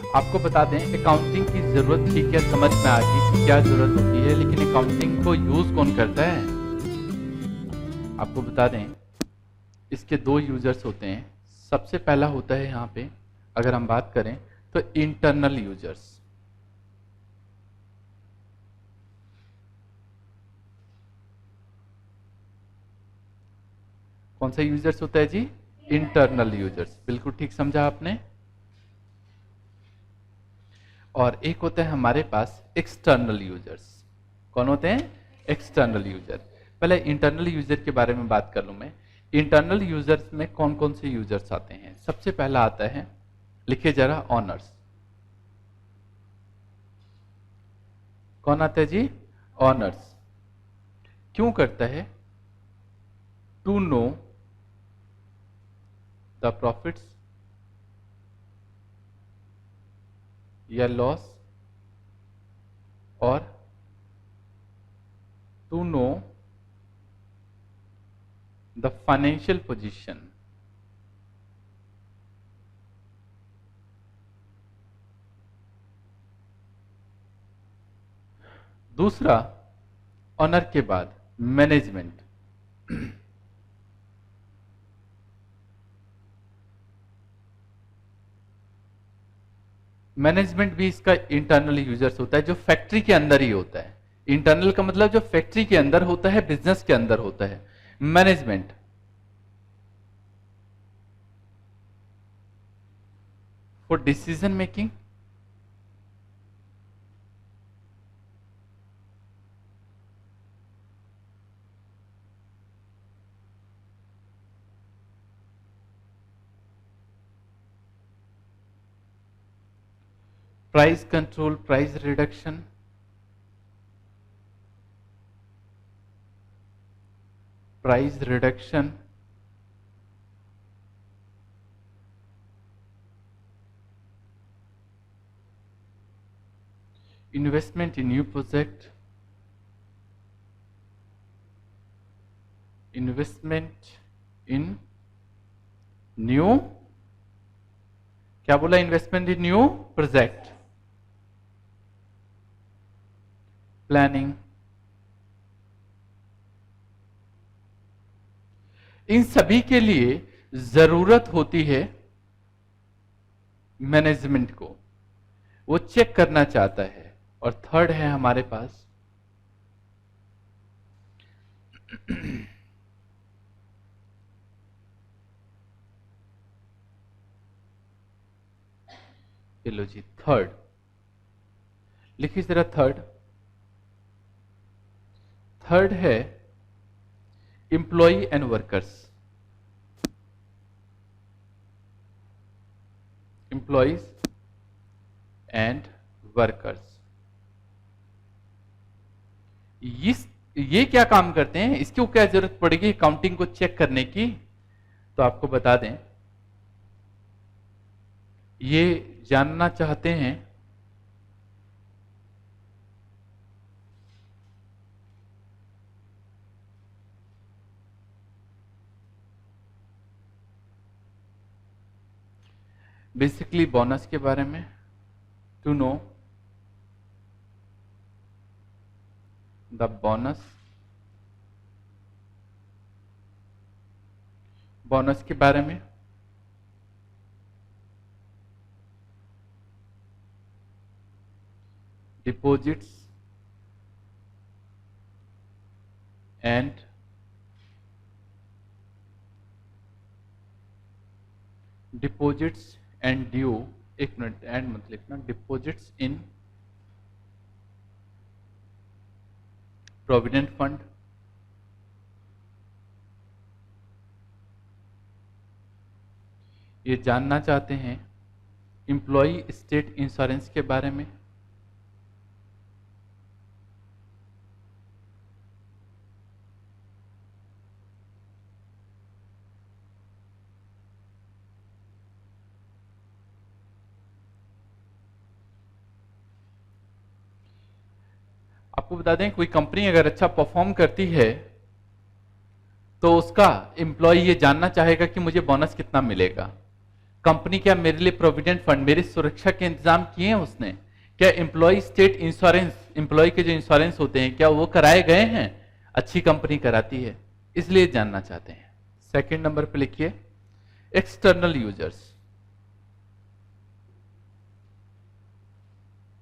आपको बता दें अकाउंटिंग की जरूरत ठीक है, समझ में आ गई कि क्या जरूरत होती है, लेकिन अकाउंटिंग को यूज कौन करता है? आपको बता दें इसके दो यूजर्स होते हैं। सबसे पहला होता है यहाँ पे अगर हम बात करें तो इंटरनल यूजर्स। कौन सा यूजर्स होता है जी? इंटरनल यूजर्स, बिल्कुल ठीक समझा आपने। और एक होता है हमारे पास एक्सटर्नल यूजर्स। कौन होते हैं? External user. पहले इंटरनल यूजर के बारे में बात कर लूं मैं। इंटरनल यूजर्स में कौन कौन से यूजर्स आते हैं? सबसे पहला आता है, लिखिए जरा, ऑनर्स। कौन आता है जी? ऑनर्स। क्यों करता है? टू नो द प्रॉफिट्स या लॉस और to know the financial position. दूसरा, ऑनर के बाद मैनेजमेंट। मैनेजमेंट भी इसका इंटरनल यूजर्स होता है, जो फैक्ट्री के अंदर ही होता है। इंटरनल का मतलब जो फैक्ट्री के अंदर होता है, बिजनेस के अंदर होता है। Management for decision making, price control, price reduction, price reduction, investment in new project, investment in new, क्या बोला? Investment in new project, planning. इन सभी के लिए जरूरत होती है मैनेजमेंट को, वो चेक करना चाहता है। और थर्ड है हमारे पास लो जी, थर्ड लिखिए जरा। थर्ड, थर्ड है employee and workers. Employees and workers, ये क्या काम करते हैं? इसको क्या जरूरत पड़ेगी अकाउंटिंग को चेक करने की? तो आपको बता दें, ये जानना चाहते हैं बेसिकली बोनस के बारे में। To know the bonus, bonus के बारे में। Deposits and deposits and due, एक मिनट, एंड मत लिखना, डिपॉजिट्स इन प्रोविडेंट फंड, ये जानना चाहते हैं एम्प्लॉय स्टेट इंश्योरेंस के बारे में। आपको बता दें कोई कंपनी अगर अच्छा परफॉर्म करती है तो उसका एम्प्लॉय ये जानना चाहेगा कि मुझे बोनस कितना मिलेगा। कंपनी क्या मेरे लिए प्रोविडेंट फंड, मेरी सुरक्षा के इंतजाम किए हैं उसने? क्या एम्प्लॉय स्टेट इंश्योरेंस, एम्प्लॉय के जो इंश्योरेंस होते हैं क्या वो कराए गए हैं? अच्छी कंपनी कराती है, इसलिए जानना चाहते हैं। सेकंड नंबर पे लिखिए एक्सटर्नल यूजर्स।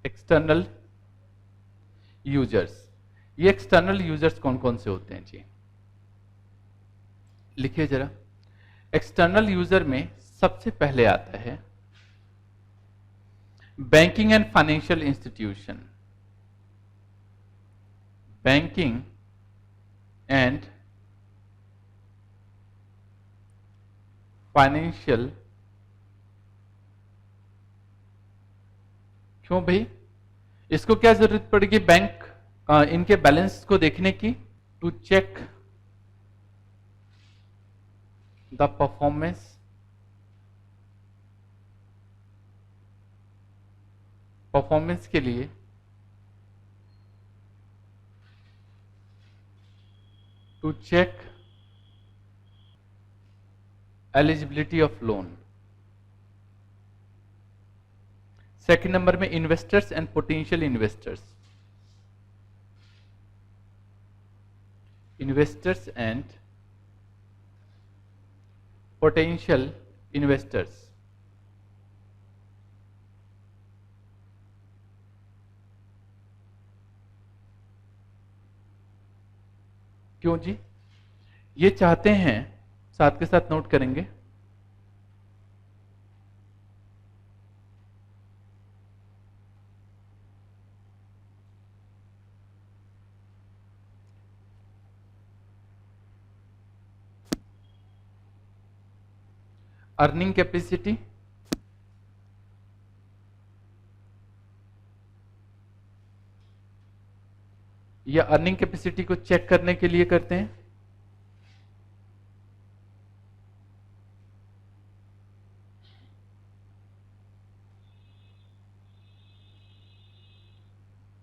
एक्सटर्नल यूजर्स, ये एक्सटर्नल यूजर्स कौन कौन से होते हैं जी? लिखिए जरा। एक्सटर्नल यूजर में सबसे पहले आता है banking and financial institution. Banking and financial, क्यों भाई? इसको क्या जरूरत पड़ेगी बैंक इनके बैलेंस को देखने की? टू चेक द परफॉर्मेंस के लिए to check eligibility of loan. Second number में investors and potential investors. Investors and potential investors. क्यों जी? ये चाहते हैं, साथ के साथ नोट करेंगे, अर्निंग कैपेसिटी, या अर्निंग कैपेसिटी को चेक करने के लिए करते हैं।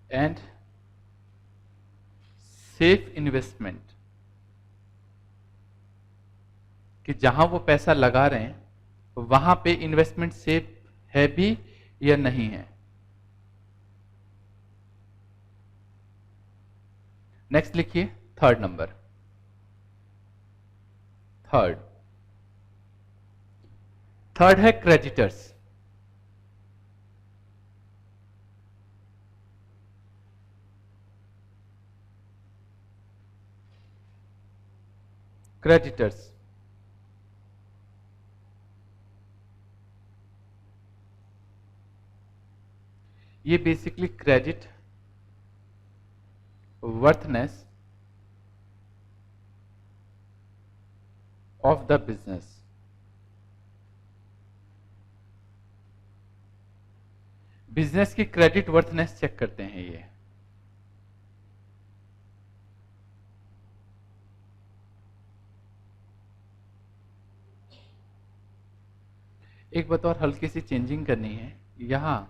एंड सेफ इन्वेस्टमेंट, कि जहां वो पैसा लगा रहे हैं वहां पे इन्वेस्टमेंट सेफ है भी या नहीं है। नेक्स्ट लिखिए थर्ड नंबर। थर्ड है क्रेडिटर्स। क्रेडिटर्स ये basically credit वर्थनेस of the business. Business की क्रेडिट वर्थनेस चेक करते हैं ये। एक बात और हल्की सी चेंजिंग करनी है, यहां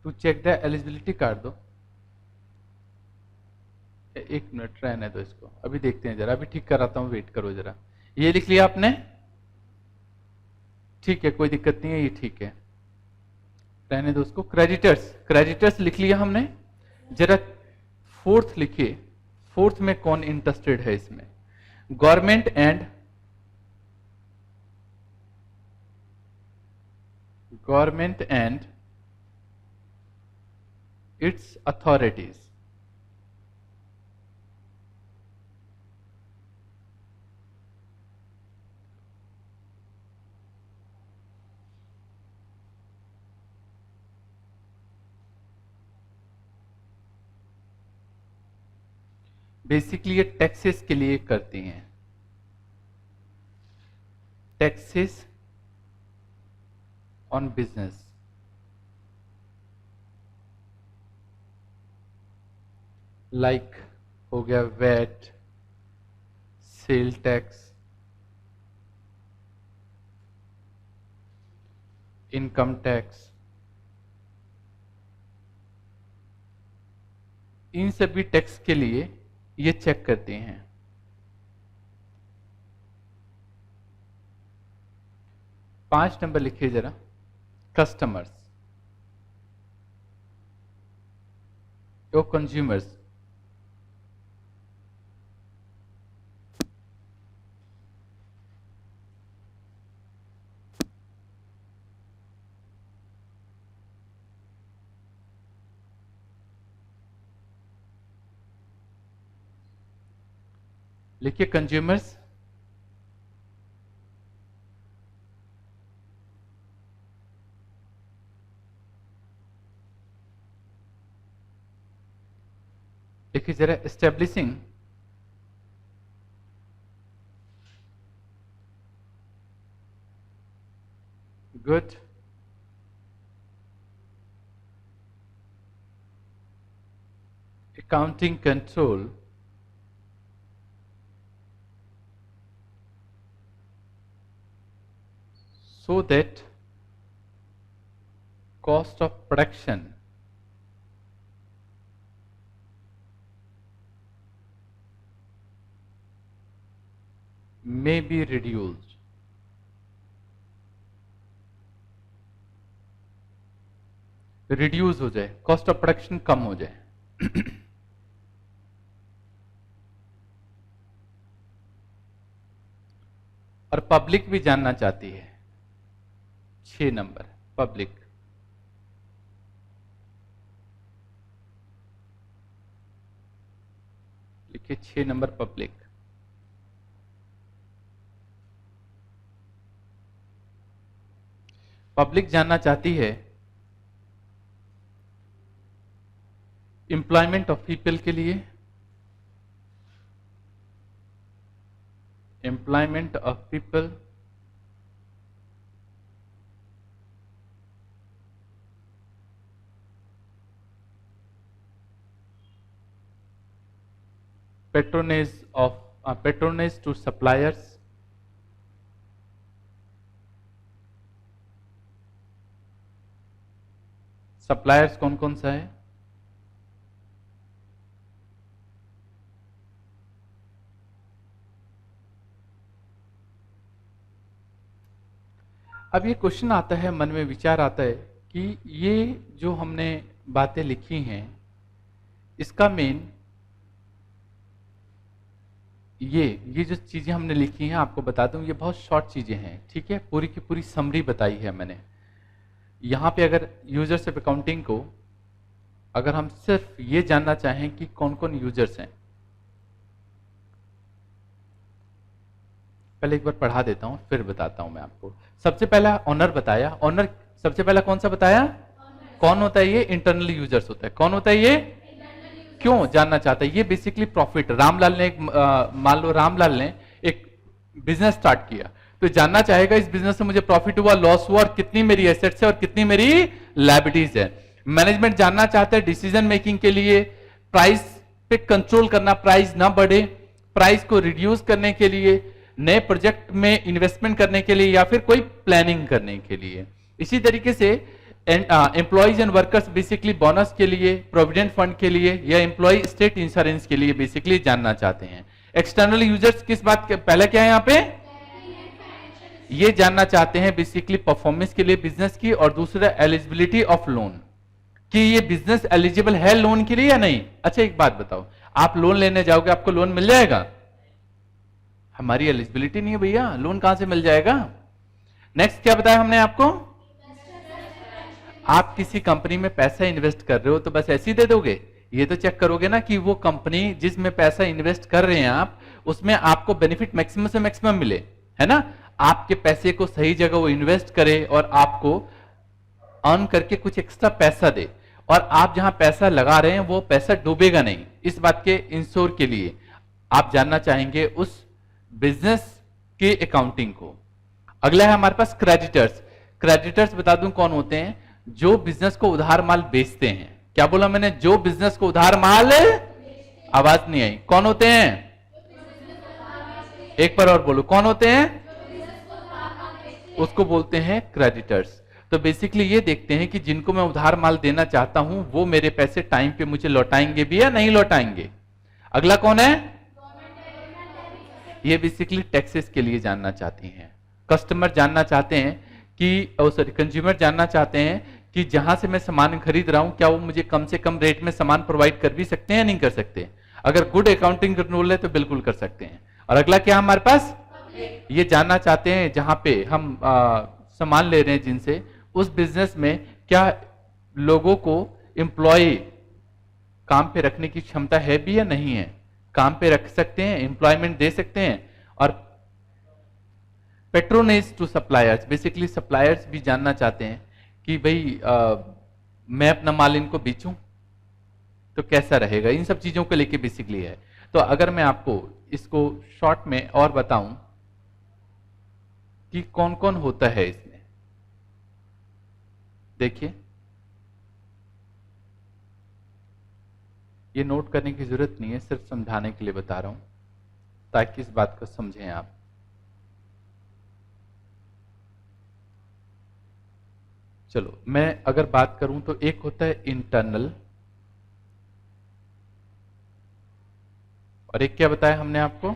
to check the eligibility card दो। एक मिनट रहने दो इसको, अभी देखते हैं जरा, अभी ठीक कराता हूं, वेट करो जरा। ये लिख लिया आपने? ठीक है, कोई दिक्कत नहीं है, ये ठीक है, रहने दो उसको। क्रेडिटर्स लिख लिया हमने। जरा फोर्थ लिखिए, फोर्थ में कौन इंटरेस्टेड है इसमें? Government and it's authorities. Basically ये टैक्सेस के लिए करती हैं, टैक्सेस ऑन बिजनेस, लाइक हो गया VAT, sale tax, income tax, इन सभी टैक्स के लिए ये चेक करते हैं। 5 नंबर लिखिए जरा, कस्टमर्स और कंज्यूमर्स। लिखिए कंज्यूमर्स, लिखिए जरा establishing good accounting control so that cost of production may be reduced. Reduce हो जाए, कॉस्ट ऑफ प्रोडक्शन कम हो जाए। और पब्लिक भी जानना चाहती है, 6 नंबर पब्लिक। लिखिए 6 नंबर पब्लिक। पब्लिक जानना चाहती है एम्प्लॉयमेंट ऑफ पीपल के लिए, employment of people, patronage to suppliers, suppliers कौन कौन सा है, अब ये क्वेश्चन आता है, मन में विचार आता है कि ये जो हमने बातें लिखी हैं इसका मेन ये जो चीजें हमने लिखी हैं, आपको बता दूं ये बहुत शॉर्ट चीजें हैं, ठीक है। पूरी की पूरी समरी बताई है मैंने। यहां पे अगर यूजर्स ऑफ अकाउंटिंग को अगर हम सिर्फ ये जानना चाहें कि कौन कौन यूजर्स हैं, पहले एक बार पढ़ा देता हूं फिर बताता हूं मैं आपको। सबसे पहला ऑनर बताया, ऑनर सबसे पहला कौन सा बताया, कौन होता है ये, इंटरनल यूजर्स होता है। कौन होता है ये, क्यों जानना चाहता है, ये बेसिकली प्रॉफिट। रामलाल ने मान लो रामलाल ने एक बिजनेस स्टार्ट किया तो जानना चाहेगा इस बिजनेस से मुझे प्रॉफिट हुआ, लॉस हुआ, और कितनी मेरी एसेट्स है और कितनी मेरी लायबिलिटीज है। मैनेजमेंट जानना चाहता है डिसीजन मेकिंग के लिए, प्राइस पे कंट्रोल करना, प्राइस ना बढ़े, प्राइस को रिड्यूस करने के लिए, नए प्रोजेक्ट में इन्वेस्टमेंट करने के लिए, या फिर कोई प्लानिंग करने के लिए। इसी तरीके से employees and workers basically bonus के लिए, प्रोविडेंट फंड के लिए, या एम्प्लॉय स्टेट इंश्योरेंस के लिए बेसिकली जानना चाहते हैं। एक्सटर्नल यूजर्स किस बात के, पहले क्या है यहाँ पे, ये जानना चाहते हैं बेसिकली परफॉर्मेंस के लिए बिजनेस की, और दूसरा एलिजिबिलिटी ऑफ लोन, कि ये बिजनेस एलिजिबल है लोन के लिए या नहीं। अच्छा एक बात बताओ, आप लोन लेने जाओगे आपको लोन मिल जाएगा, हमारी एलिजिबिलिटी नहीं है भैया, लोन कहां से मिल जाएगा। नेक्स्ट क्या बताया हमने आपको, आप किसी कंपनी में पैसा इन्वेस्ट कर रहे हो तो बस ऐसे ही दे दोगे, ये तो चेक करोगे ना कि वो कंपनी जिसमें पैसा इन्वेस्ट कर रहे हैं आप, उसमें आपको बेनिफिट मैक्सिमम से मैक्सिमम मिले, है ना। आपके पैसे को सही जगह वो इन्वेस्ट करे और आपको अर्न करके कुछ एक्स्ट्रा पैसा दे, और आप जहां पैसा लगा रहे हैं वो पैसा डूबेगा नहीं, इस बात के इंश्योर के लिए आप जानना चाहेंगे उस बिजनेस के अकाउंटिंग को। अगला है हमारे पास क्रेडिटर्स। क्रेडिटर्स बता दूं कौन होते हैं, जो बिजनेस को उधार माल बेचते हैं। क्या बोला मैंने, जो बिजनेस को उधार माल, आवाज नहीं आई, कौन होते हैं, एक बार और बोलो, कौन होते हैं, उसको बोलते हैं क्रेडिटर्स। तो बेसिकली ये देखते हैं कि जिनको मैं उधार माल देना चाहता हूं वो मेरे पैसे टाइम पे मुझे लौटाएंगे भी या नहीं लौटाएंगे। अगला कौन है, ये बेसिकली टैक्सेस के लिए जानना चाहती हैं। कस्टमर जानना चाहते हैं कि कंज्यूमर जानना चाहते हैं कि जहां से मैं सामान खरीद रहा हूं क्या वो मुझे कम से कम रेट में सामान प्रोवाइड कर भी सकते हैं या नहीं कर सकते। अगर गुड अकाउंटिंग रूल है तो बिल्कुल कर सकते हैं। और अगला क्या हमारे पास ये जानना चाहते हैं जहां पे हम सामान ले रहे हैं जिनसे, उस बिजनेस में क्या लोगों को एम्प्लॉय काम पे रखने की क्षमता है भी या नहीं है, काम पे रख सकते हैं, एम्प्लॉयमेंट दे सकते हैं। और patronage to suppliers, basically suppliers भी जानना चाहते हैं कि भाई मैं अपना माल इनको बेचूं तो कैसा रहेगा, इन सब चीजों को लेके बेसिकली है। तो अगर मैं आपको इसको शॉर्ट में और बताऊं कि कौन कौन होता है इसमें, देखिए ये नोट करने की जरूरत नहीं है, सिर्फ समझाने के लिए बता रहा हूं ताकि इस बात को समझें आप। चलो मैं अगर बात करूं तो एक होता है इंटरनल, और एक क्या बताया हमने आपको,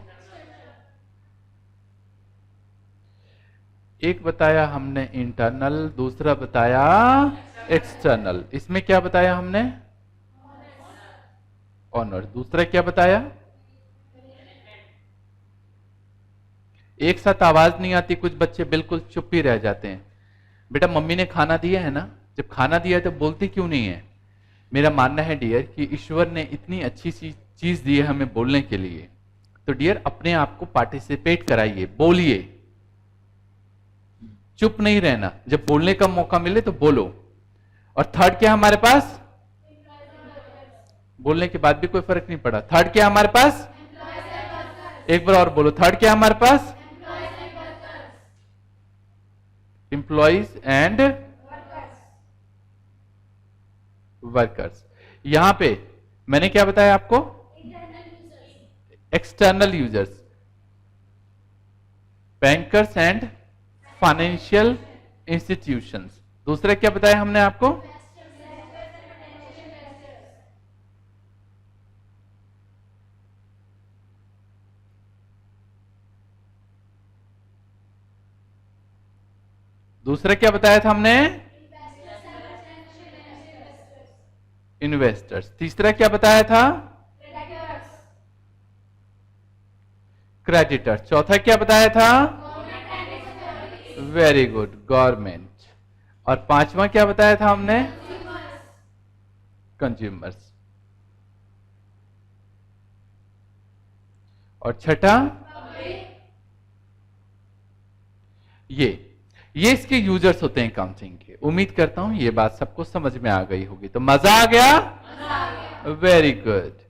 एक बताया हमने इंटरनल, दूसरा बताया एक्सटर्नल। इसमें क्या बताया हमने, ऑनर। दूसरा क्या बताया, एक साथ आवाज नहीं आती, कुछ बच्चे बिल्कुल चुप ही रह जाते हैं। बेटा मम्मी ने खाना दिया है ना, जब खाना दिया है तो बोलती क्यों नहीं है। मेरा मानना है डियर कि ईश्वर ने इतनी अच्छी सी चीज दी है हमें बोलने के लिए, तो डियर अपने आप को पार्टिसिपेट कराइए, बोलिए, चुप नहीं रहना, जब बोलने का मौका मिले तो बोलो। और थर्ड क्या हमारे पास, बोलने के बाद भी कोई फर्क नहीं पड़ा, थर्ड क्या हमारे पास, एक बार और बोलो, थर्ड क्या हमारे पास, एम्प्लॉइज एंड वर्कर्स। यहां पे मैंने क्या बताया आपको, external users, bankers and financial institutions. दूसरा क्या बताया हमने आपको, दूसरा क्या बताया था हमने, इन्वेस्टर्स। तीसरा क्या बताया था, क्रेडिटर्स। चौथा क्या बताया था, वेरी गुड, गवर्नमेंट। और पांचवा क्या बताया था हमने, कंज्यूमर्स। और छठा ये इसके यूजर्स होते हैं अकाउंटिंग के। उम्मीद करता हूं ये बात सबको समझ में आ गई होगी। तो मजा आ गया, वेरी गुड।